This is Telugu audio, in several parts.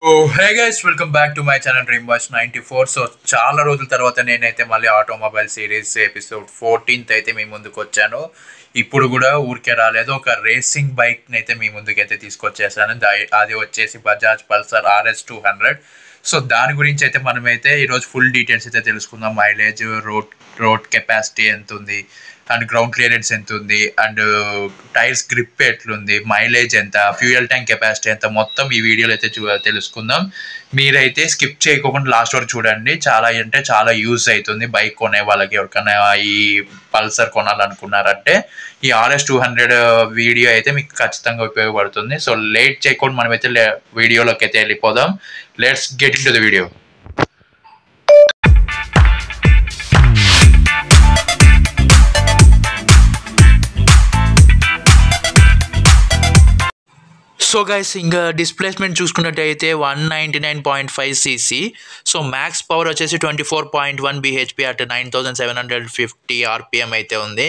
Oh hey guys welcome back to my channel dream watch 94. So చాలా రోజుల తర్వాత నేనైతే మళ్ళీ ఆటోమొబైల్ సిరీస్ ఎపిసోడ్ 14th అయితే మీ ముందుకు వచ్చాను. ఇప్పుడు కూడా ఊరికే రాలేదు, ఒక రేసింగ్ బైక్ అయితే మీ ముందుకైతే తీసుకొచ్చేసాను. అది వచ్చేసి బజాజ్ పల్సర్ RS 200. సో దాని గురించి అయితే మనమైతే ఈరోజు ఫుల్ డీటెయిల్స్ అయితే తెలుసుకుందాం. మైలేజ్, రోడ్ కెపాసిటీ ఎంత ఉంది, అండ్ గ్రౌండ్ క్లియరెన్స్ ఎంత ఉంది, అండ్ టైర్స్ గ్రిప్ ఎట్లుంది, మైలేజ్ ఎంత, ఫ్యూయల్ ట్యాంక్ కెపాసిటీ ఎంత, మొత్తం ఈ వీడియోలో అయితే తెలుసుకుందాం. మీరైతే స్కిప్ చేయకుండా లాస్ట్ వరకు చూడండి. చాలా అంటే చాలా యూజ్ అవుతుంది బైక్ కొనే వాళ్ళకి. ఎవరికైనా ఈ పల్సర్ కొనాలనుకున్నారంటే ఈ RS 200 వీడియో అయితే మీకు ఖచ్చితంగా ఉపయోగపడుతుంది. సో లేట్ చేయకుండా మనమైతే వీడియోలోకి అయితే వెళ్ళిపోదాం. Let's get in to the video. So guys, ఇంకా డిస్ప్లేస్మెంట్ చూసుకున్నట్టయితే 199.5 cc. సో మ్యాక్స్ పవర్ వచ్చేసి 24.1 bhp అట్ 9750 rpm అయితే ఉంది.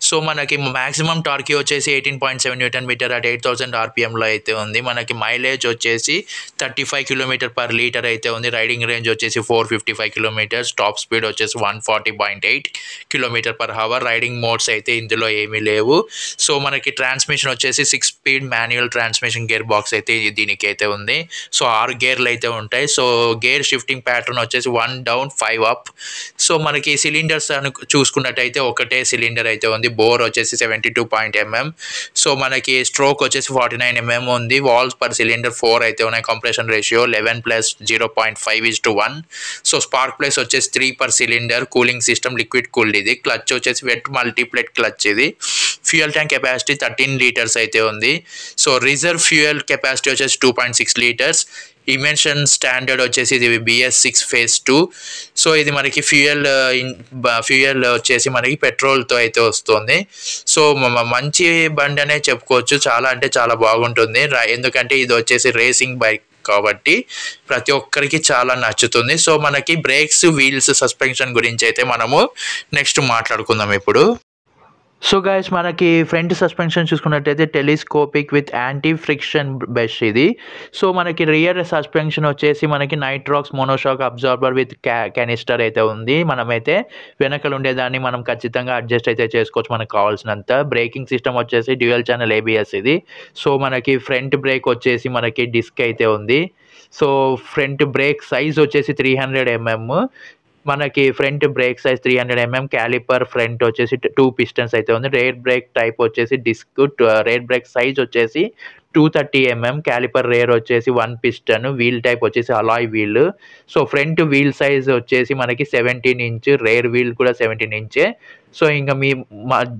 సో మనకి మ్యాక్సిమం టార్కీ వచ్చేసి 18.7 Nm అట్ 8000 rpmలో అయితే ఉంది. మనకి మైలేజ్ వచ్చేసి 35 km/L అయితే ఉంది. రైడింగ్ రేంజ్ వచ్చేసి 455 km. టాప్ స్పీడ్ వచ్చేసి 140.8 km/h. రైడింగ్ మోడ్స్ అయితే ఇందులో ఏమీ లేవు. సో మనకి ట్రాన్స్మిషన్ వచ్చేసి 6 speed manual transmission gear box అయితే దీనికి అయితే ఉంది. సో 6 గేర్లు అయితే ఉంటాయి. సో గేర్ షిఫ్టింగ్ ప్యాటర్న్ వచ్చేసి 1 డౌన్ 5 అప్. సో మనకి సిలిండర్స్ చూసుకున్నట్టయితే ఒకటే సిలిండర్ అయితే ఉంది. బోర్ వచ్చేసి 72 mm. సో మనకి స్ట్రోక్ వచ్చేసి 49 mm ఉంది. వాల్స్ పర్ సిలిండర్ 4 అయితే ఉన్నాయి. Compression ratio 11 + 0.5:1. So spark plus వచ్చేసి 3 per cylinder. Cooling system liquid cooled ఇది. క్లచ్ వచ్చేసి వెట్ మల్టీప్లెట్ క్లచ్ ఇది. ఫ్యూయల్ ట్యాంక్ కెపాసిటీ 13 లీటర్స్ అయితే ఉంది. సో రిజర్వ్ ఫ్యూయల్ కెపాసిటీ వచ్చేసి 2.6 లీటర్స్. ఇమెన్షన్ స్టాండర్డ్ వచ్చేసి ఇది BS6 phase 2. సో ఇది మనకి ఫ్యూయల్ వచ్చేసి మనకి పెట్రోల్తో అయితే వస్తుంది. సో మంచి బండి అనే చెప్పుకోవచ్చు. చాలా అంటే చాలా బాగుంటుంది. ఎందుకంటే ఇది వచ్చేసి రేసింగ్ బైక్ కాబట్టి ప్రతి ఒక్కరికి చాలా నచ్చుతుంది. సో మనకి బ్రేక్స్, వీల్స్, సస్పెన్షన్ గురించి అయితే మనము నెక్స్ట్ మాట్లాడుకుందాం ఇప్పుడు. సో గైస్, మనకి ఫ్రంట్ సస్పెన్షన్ చూసుకున్నట్టయితే టెలిస్కోపిక్ విత్ యాంటీ ఫ్రిక్షన్ బెష్ ఇది. సో మనకి రియర్ సస్పెన్షన్ వచ్చేసి మనకి nitrox monoshock absorber with canister అయితే ఉంది. మనమైతే వెనకలు ఉండేదాన్ని మనం ఖచ్చితంగా అడ్జస్ట్ అయితే చేసుకోవచ్చు మనకు కావాల్సినంత. బ్రేకింగ్ సిస్టమ్ వచ్చేసి డ్యూయల్ ఛానల్ ABS ఇది. సో మనకి ఫ్రంట్ బ్రేక్ వచ్చేసి మనకి డిస్క్ అయితే ఉంది. సో ఫ్రంట్ బ్రేక్ సైజ్ వచ్చేసి 300 mm. మనకి front brake size 300 mm. Calliper front వచ్చేసి 2 పిస్టన్స్ అయితే ఉంది. రేర్ బ్రేక్ టైప్ వచ్చేసి డిస్క్. రేర్ బ్రేక్ సైజ్ వచ్చేసి 230 mm. క్యాలిపర్ రేర్ వచ్చేసి 1 పిస్టన్. వీల్ టైప్ వచ్చేసి alloy wheel. So front wheel size వచ్చేసి మనకి 17 ఇంచ్. రేర్ వీల్ కూడా 17 ఇంచే. సో ఇంకా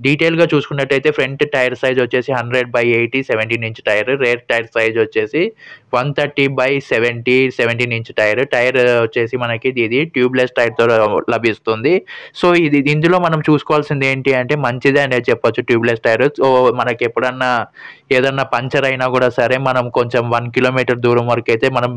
డీటెయిల్గా చూసుకున్నట్టయితే ఫ్రంట్ టైర్ సైజ్ వచ్చేసి 100/80 17 inch tyre. Rear tyre size వచ్చేసి 130/70 17 ఇంచ్ టైర్. టైర్ వచ్చేసి మనకి ఇది ట్యూబ్లెస్ టైర్తో లభిస్తుంది. సో ఇందులో మనం చూసుకోవాల్సింది ఏంటి అంటే మంచిదే అనేది చెప్పొచ్చు ట్యూబ్లెస్ టైర్. సో మనకి ఎప్పుడన్నా ఏదన్నా పంచర్ అయినా కూడా సరే మనం కొంచెం 1 కిలోమీటర్ దూరం వరకు అయితే మనం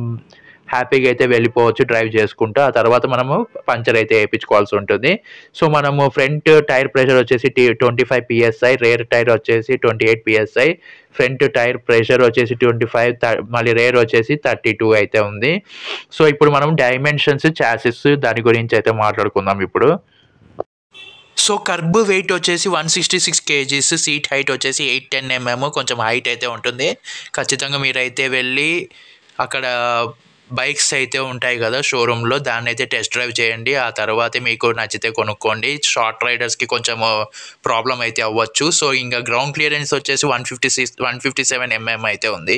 హ్యాపీగా అయితే వెళ్ళిపోవచ్చు డ్రైవ్ చేసుకుంటూ. ఆ తర్వాత మనము పంచర్ అయితే వేయించుకోవాల్సి ఉంటుంది. సో మనము ఫ్రంట్ టైర్ ప్రెషర్ వచ్చేసి 25 PSI. రేర్ టైర్ వచ్చేసి 28 PSI. ఫ్రంట్ టైర్ ప్రెషర్ వచ్చేసి 25, మళ్ళీ రేర్ వచ్చేసి 32 అయితే ఉంది. సో ఇప్పుడు మనం డైమెన్షన్స్, చాసిస్ దాని గురించి అయితే మాట్లాడుకుందాం ఇప్పుడు. సో కర్బ్ వెయిట్ వచ్చేసి 166 kgs. సీట్ హైట్ వచ్చేసి 810 mm. కొంచెం హైట్ అయితే ఉంటుంది. ఖచ్చితంగా మీరైతే వెళ్ళి అక్కడ బైక్స్ అయితే ఉంటాయి కదా షోరూంలో, దాన్ని అయితే టెస్ట్ డ్రైవ్ చేయండి. ఆ తర్వాత మీకు నచ్చితే కొనుక్కోండి. షార్ట్ రైడర్స్కి కొంచెం ప్రాబ్లం అయితే అవ్వచ్చు. సో ఇంకా గ్రౌండ్ క్లియరెన్స్ వచ్చేసి 157 mm అయితే ఉంది.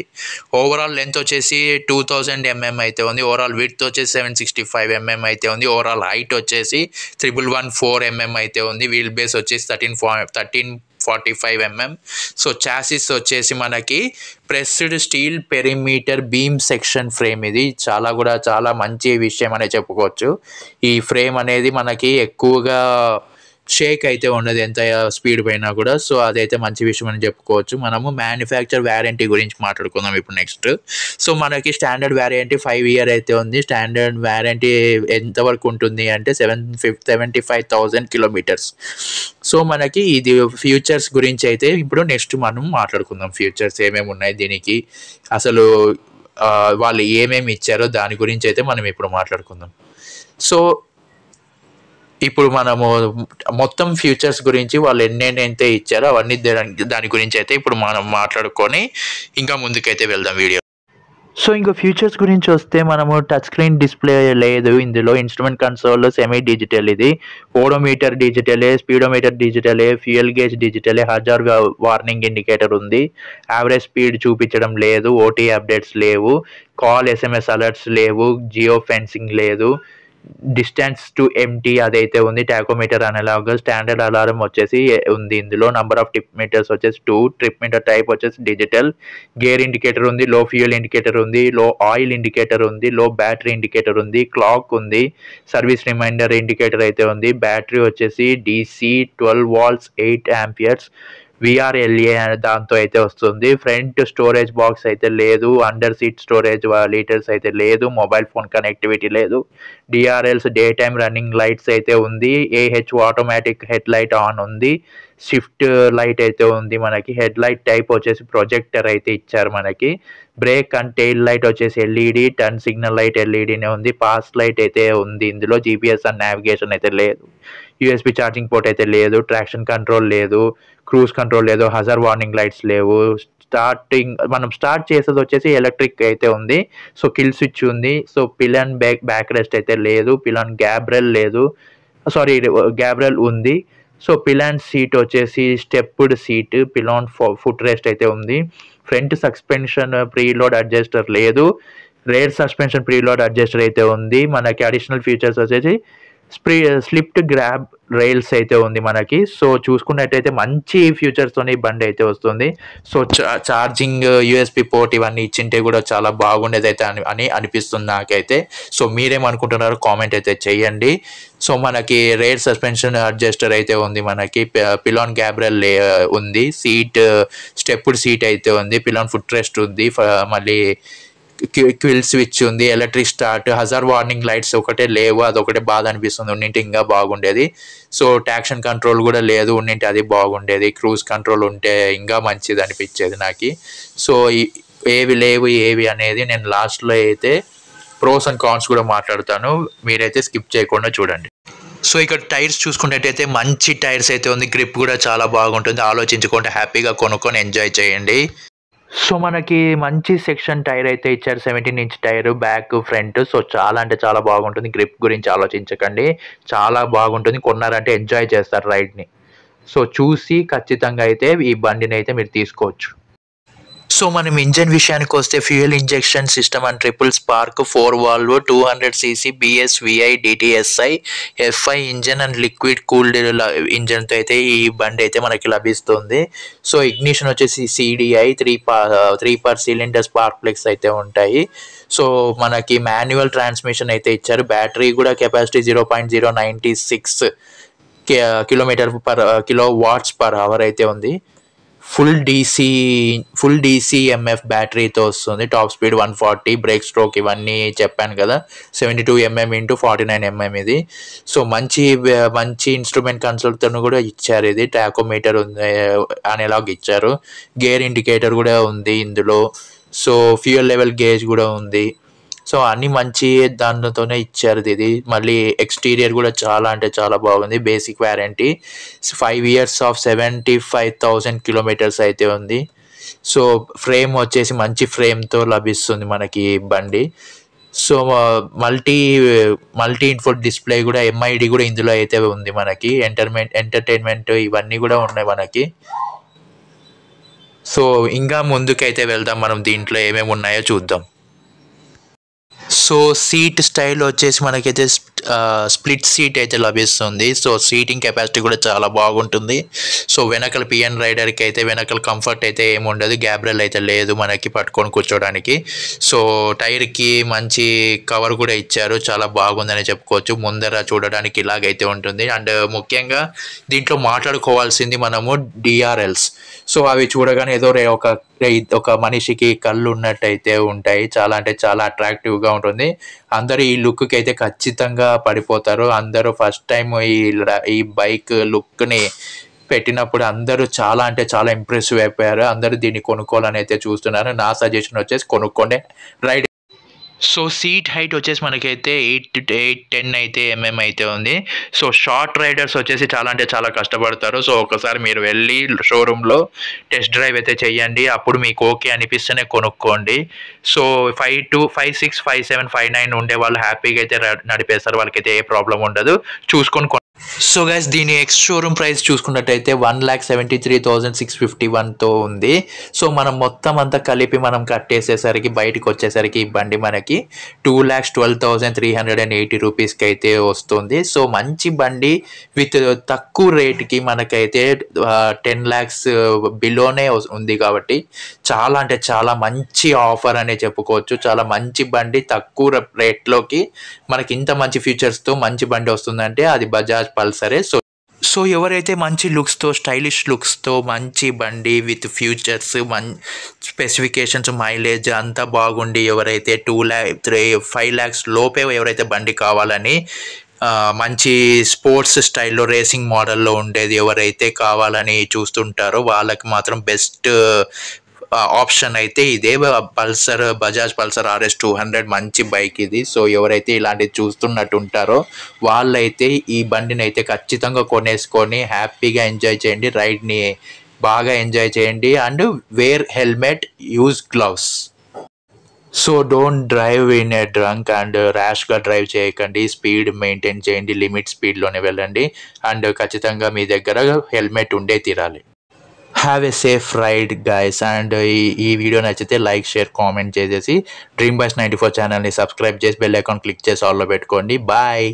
ఓవరాల్ లెంత్ వచ్చేసి 2000 mm అయితే ఉంది. ఓవరాల్ విడ్త్ వచ్చేసి 765 mm అయితే ఉంది. ఓవరాల్ హైట్ వచ్చేసి 1114 mm అయితే ఉంది. వీల్ బేస్ వచ్చేసి 1345 mm. సో చాసిస్ వచ్చేసి మనకి pressed steel perimeter beam section frame. ఇది చాలా మంచి విషయం అనే చెప్పుకోవచ్చు. ఈ ఫ్రేమ్ అనేది మనకి ఎక్కువగా షేక్ అయితే ఉండదు ఎంత స్పీడ్ పోయినా కూడా. సో అదైతే మంచి విషయం అని చెప్పుకోవచ్చు. మనము మ్యానుఫ్యాక్చర్ వ్యారంటీ గురించి మాట్లాడుకుందాం ఇప్పుడు నెక్స్ట్. సో మనకి స్టాండర్డ్ వ్యారంటీ 5 year అయితే ఉంది. స్టాండర్డ్ వ్యారంటీ ఎంతవరకు ఉంటుంది అంటే 75,000 kilometers. సో మనకి ఇది ఫ్యూచర్స్ గురించి అయితే ఇప్పుడు నెక్స్ట్ మనం మాట్లాడుకుందాం. ఫ్యూచర్స్ ఏమేమి ఉన్నాయి దీనికి, అసలు వాళ్ళు ఏమేమి ఇచ్చారో దాని గురించి అయితే మనం ఇప్పుడు మాట్లాడుకుందాం. సో ఇప్పుడు మనము మొత్తం ఫ్యూచర్స్ గురించి వాళ్ళు ఎన్నెన్నైతే ఇచ్చారో అవన్నీ దాని గురించి అయితే ఇప్పుడు మనం మాట్లాడుకొని ఇంకా ముందుకైతే వెళ్దాం వీడియో. సో ఇంకా ఫీచర్స్ గురించి వస్తే మనము టచ్ స్క్రీన్ డిస్ప్లే లేదు ఇందులో. ఇన్స్ట్రుమెంట్ కన్సోల్ సెమీ డిజిటల్, ఇది ఓడోమీటర్ డిజిటలే, స్పీడోమీటర్ డిజిటలే, ఫ్యూయల్ గేజ్ డిజిటలే, హజార్ వార్నింగ్ ఇండికేటర్ ఉంది, యావరేజ్ స్పీడ్ చూపించడం లేదు, ఓటీ అప్డేట్స్ లేవు, కాల్ ఎస్ఎంఎస్ అలర్ట్స్ లేవు, జియో ఫెన్సింగ్ లేదు, డిస్టెన్స్ టు ఎంటీ అదైతే ఉంది, టాకోమీటర్ అనలాగ్, స్టాండర్డ్ అలారం వచ్చేసి ఉంది ఇందులో, నంబర్ ఆఫ్ ట్రిప్ మీటర్స్ వచ్చేసి 2, ట్రిప్ మీటర్ టైప్ వచ్చేసి డిజిటల్, గేర్ ఇండికేటర్ ఉంది, లో ఫ్యూయల్ ఇండికేటర్ ఉంది, లో ఆయిల్ ఇండికేటర్ ఉంది, లో బ్యాటరీ ఇండికేటర్ ఉంది, క్లాక్ ఉంది, సర్వీస్ రిమైండర్ ఇండికేటర్ అయితే ఉంది, బ్యాటరీ వచ్చేసి DC 12 volts 8 amperes VRLA దాంతో అయితే వస్తుంది. ఫ్రంట్ స్టోరేజ్ బాక్స్ అయితే లేదు, అండర్ సీట్ స్టోరేజ్ లీటర్స్ అయితే లేదు, మొబైల్ ఫోన్ కనెక్టివిటీ లేదు, DRLs day time running lights అయితే ఉంది, AH automatic head light on ఉంది, షిఫ్ట్ లైట్ అయితే ఉంది మనకి, హెడ్ లైట్ టైప్ వచ్చేసి ప్రొజెక్టర్ అయితే ఇచ్చారు మనకి, బ్రేక్ అండ్ టెయిల్ లైట్ వచ్చేసి LED, టర్న్ సిగ్నల్ లైట్ LEDనే ఉంది, పాస్ లైట్ అయితే ఉంది ఇందులో, GPS అండ్ నావిగేషన్ అయితే లేదు, USB ఛార్జింగ్ పోర్ట్ అయితే లేదు, ట్రాక్షన్ కంట్రోల్ లేదు, క్రూజ్ కంట్రోల్ లేదు, హజార్ వార్నింగ్ లైట్స్ లేవు, మనం స్టార్ట్ చేసేది వచ్చేసి ఎలక్ట్రిక్ అయితే ఉంది, సో కిల్ స్విచ్ ఉంది, సో పిలన్ బ్యాక్ రెస్ట్ అయితే లేదు, పిలన్ గ్యాబ్రెల్ లేదు, సారీ గ్యాబ్రెల్ ఉంది, సో పిలాన్ సీట్ వచ్చేసి stepped seat, Pilani foot rest అయితే ఉంది, ఫ్రంట్ సస్పెన్షన్ ప్రీలోడ్ అడ్జస్టర్ లేదు, రేర్ సస్పెన్షన్ ప్రీలోడ్ అడ్జస్టర్ అయితే ఉంది మనకి, అడిషనల్ ఫీచర్స్ వచ్చేసి స్లిప్డ్ గ్రాబ్ రైల్స్ అయితే ఉంది మనకి. సో చూసుకున్నట్టయితే మంచి ఫ్యూచర్స్తోని బండి అయితే వస్తుంది. సో ఛార్జింగ్ USB పోర్ట్ ఇవన్నీ ఇచ్చింటే కూడా చాలా బాగుండేది అయితే అని అనిపిస్తుంది నాకైతే. సో మీరేమనుకుంటున్నారో కామెంట్ అయితే చెయ్యండి. సో మనకి రేర్ సస్పెన్షన్ అడ్జస్టర్ అయితే ఉంది మనకి, పిలాన్ గ్యాబ్రెల్ ఉంది, సీట్ స్టెప్డ్ సీట్ అయితే ఉంది, పిలాన్ ఫుట్ రెస్ట్ ఉంది, మళ్ళీ క్విల్ స్విచ్ ఉంది, ఎలక్ట్రిక్ స్టార్ట్, హజార్ వార్నింగ్ లైట్స్ ఒకటే లేవు, అదొకటే బాధ అనిపిస్తుంది, ఉన్నింటి ఇంకా బాగుండేది. సో ట్రాక్షన్ కంట్రోల్ కూడా లేదు, ఉన్నింటి అది బాగుండేది, క్రూజ్ కంట్రోల్ ఉంటే ఇంకా మంచిది అనిపించేది నాకు. సో ఏవి లేవు ఏవి అనేది నేను లాస్ట్లో అయితే ప్రోస్ అండ్ కాన్స్ కూడా మాట్లాడతాను, మీరైతే స్కిప్ చేయకుండా చూడండి. సో ఇక్కడ టైర్స్ చూసుకున్నట్టయితే మంచి టైర్స్ అయితే ఉంది, గ్రిప్ కూడా చాలా బాగుంటుంది, ఆలోచించుకుంటే హ్యాపీగా కొనుక్కొని ఎంజాయ్ చేయండి. సో మనకి మంచి సెక్షన్ టైర్ అయితే ఇచ్చారు, 17-inch tyre, back front. So చాలా అంటే చాలా బాగుంటుంది, గ్రిప్ గురించి ఆలోచించకండి, చాలా బాగుంటుంది, కొన్నారంటే ఎంజాయ్ చేస్తారు రైడ్ని. సో చూసి ఖచ్చితంగా అయితే ఈ బండిని అయితే మీరు తీసుకోవచ్చు. సో మనం ఇంజన్ విషయానికి వస్తే fuel injection system and triple spark 4 valve 200cc BSVI DTSI FI engine and liquid cooled ఇంజన్తో అయితే ఈ బండి అయితే మనకి లభిస్తుంది. సో ఇగ్నిషన్ వచ్చేసి CDI 3 per cylinder spark plugs అయితే ఉంటాయి. సో మనకి మాన్యువల్ ట్రాన్స్మిషన్ అయితే ఇచ్చారు, బ్యాటరీ కూడా కెపాసిటీ 0.096 kWh అయితే ఉంది, ఫుల్ DC బ్యాటరీతో వస్తుంది, టాప్ స్పీడ్ 140, బ్రేక్ స్ట్రోక్ ఇవన్నీ చెప్పాను కదా, 72 mm × 49 mm ఇది. సో మంచి ఇన్స్ట్రుమెంట్ కన్సోల్తో కూడా ఇచ్చారు, ఇది టాకోమీటర్ ఉంది అనేలాగా ఇచ్చారు, గేర్ ఇండికేటర్ కూడా ఉంది ఇందులో, సో ఫ్యూయల్ లెవెల్ గేజ్ కూడా ఉంది. సో అన్ని మంచి దానితోనే ఇచ్చారు ఇది. మళ్ళీ ఎక్స్టీరియర్ కూడా చాలా అంటే చాలా బాగుంది, basic warranty 5 years of 75,000 kilometers అయితే ఉంది. సో ఫ్రేమ్ వచ్చేసి మంచి ఫ్రేమ్తో లభిస్తుంది మనకి బండి. సో మల్టీ ఇన్పుట్ డిస్ప్లే కూడా MID కూడా ఇందులో అయితే ఉంది మనకి, ఎంటర్టైన్మెంట్ ఇవన్నీ కూడా ఉన్నాయి మనకి. సో ఇంకా ముందుకైతే వెళ్దాం, మనం దీంట్లో ఏమేమి ఉన్నాయో చూద్దాం. సో సీట్ స్టైల్ వచ్చేసి మనకైతే స్ప్లిట్ సీట్ అయితే లభిస్తుంది. సో సీటింగ్ కెపాసిటీ కూడా చాలా బాగుంటుంది. సో వెనకల పిఎన్ రైడర్కి అయితే వెనకల కంఫర్ట్ అయితే ఏమి ఉండదు, గ్యాబ్రెల్ అయితే లేదు మనకి పట్టుకొని కూర్చోడానికి. సో టైర్కి మంచి కవర్ కూడా ఇచ్చారు, చాలా బాగుందని చెప్పుకోవచ్చు, ముందర చూడడానికి ఇలాగైతే ఉంటుంది. అండ్ ముఖ్యంగా దీంట్లో మాట్లాడుకోవాల్సింది మనము DRLs. సో అవి చూడగానే ఏదో ఒక మనిషికి కళ్ళు ఉన్నట్టయితే ఉంటాయి, చాలా అంటే చాలా అట్రాక్టివ్గా ఉంటుంది. అందరూ ఈ లుక్కి అయితే ఖచ్చితంగా పడిపోతారు, అందరూ ఫస్ట్ టైం ఈ బైక్ లుక్ని పెట్టినప్పుడు అందరూ చాలా అంటే చాలా ఇంప్రెసివ్ అయిపోయారు. అందరూ దీన్ని కొనుక్కోవాలని అయితే చూస్తున్నారు. నా సజెషన్ వచ్చేసి కొనుక్కోండి. రైడ్ సో సీట్ హైట్ వచ్చేసి మనకైతే 8-10 అయితే అయితే ఉంది. సో షార్ట్ రైడర్స్ వచ్చేసి చాలా అంటే చాలా కష్టపడతారు. సో ఒకసారి మీరు వెళ్ళి షోరూంలో టెస్ట్ డ్రైవ్ అయితే చేయండి. అప్పుడు మీకు ఓకే అనిపిస్తేనే కొనుక్కోండి. సో 5.6, 5.7, 5.9 ఉండే వాళ్ళు హ్యాపీగా అయితే నడిపేస్తారు. వాళ్ళకైతే ఏ ప్రాబ్లం ఉండదు. చూసుకొని సో గైస్ దీని ఎక్స్ షోరూమ్ ప్రైస్ చూసుకున్నట్టయితే 1,73,651తో ఉంది. సో మనం మొత్తం అంతా కలిపి మనం కట్టేసేసరికి బయటకు వచ్చేసరికి ఈ బండి మనకి 2,12,380 రూపీస్కి అయితే వస్తుంది. సో మంచి బండి విత్ తక్కువ రేట్కి మనకైతే 10 lakhs బిలోనే ఉంది కాబట్టి చాలా అంటే చాలా మంచి ఆఫర్ అనే చెప్పుకోవచ్చు. చాలా మంచి బండి తక్కువ రేట్లోకి మనకి ఇంత మంచి ఫీచర్స్తో మంచి బండి వస్తుందంటే అది బజాజ్ పల్సరే. సో ఎవరైతే మంచి లుక్స్తో స్టైలిష్ లుక్స్తో మంచి బండి విత్ ఫ్యూచర్స్ స్పెసిఫికేషన్స్ మైలేజ్ అంతా బాగుండి ఎవరైతే 5 lakhs లోపే ఎవరైతే బండి కావాలని మంచి స్పోర్ట్స్ స్టైల్లో రేసింగ్ మోడల్లో ఉండేది ఎవరైతే కావాలని చూస్తుంటారో వాళ్ళకి మాత్రం బెస్ట్ ఆప్షన్ అయితే ఇదే. బజాజ్ పల్సర్ RS 200 మంచి బైక్ ఇది. సో ఎవరైతే ఇలాంటివి చూస్తున్నట్టు ఉంటారో వాళ్ళైతే ఈ బండిని అయితే ఖచ్చితంగా కొనేసుకొని హ్యాపీగా ఎంజాయ్ చేయండి. రైడ్ని బాగా ఎంజాయ్ చేయండి. And wear helmet, use gloves. So don't drive in a drunk and ర్యాష్గా డ్రైవ్ చేయకండి. స్పీడ్ మెయింటైన్ చేయండి. లిమిట్ స్పీడ్లోనే వెళ్ళండి. అండ్ ఖచ్చితంగా మీ దగ్గర హెల్మెట్ ఉండే తీరాలి. Have a safe ride guys. And ఈ వీడియో నచ్చితే లైక్, షేర్, కామెంట్ చేసేసి Dream Boys 94 ఛానల్ని సబ్స్క్రైబ్ చేసి బెల్ ఐకాన్ క్లిక్ చేసి ఆల్లో పెట్టుకోండి. బాయ్.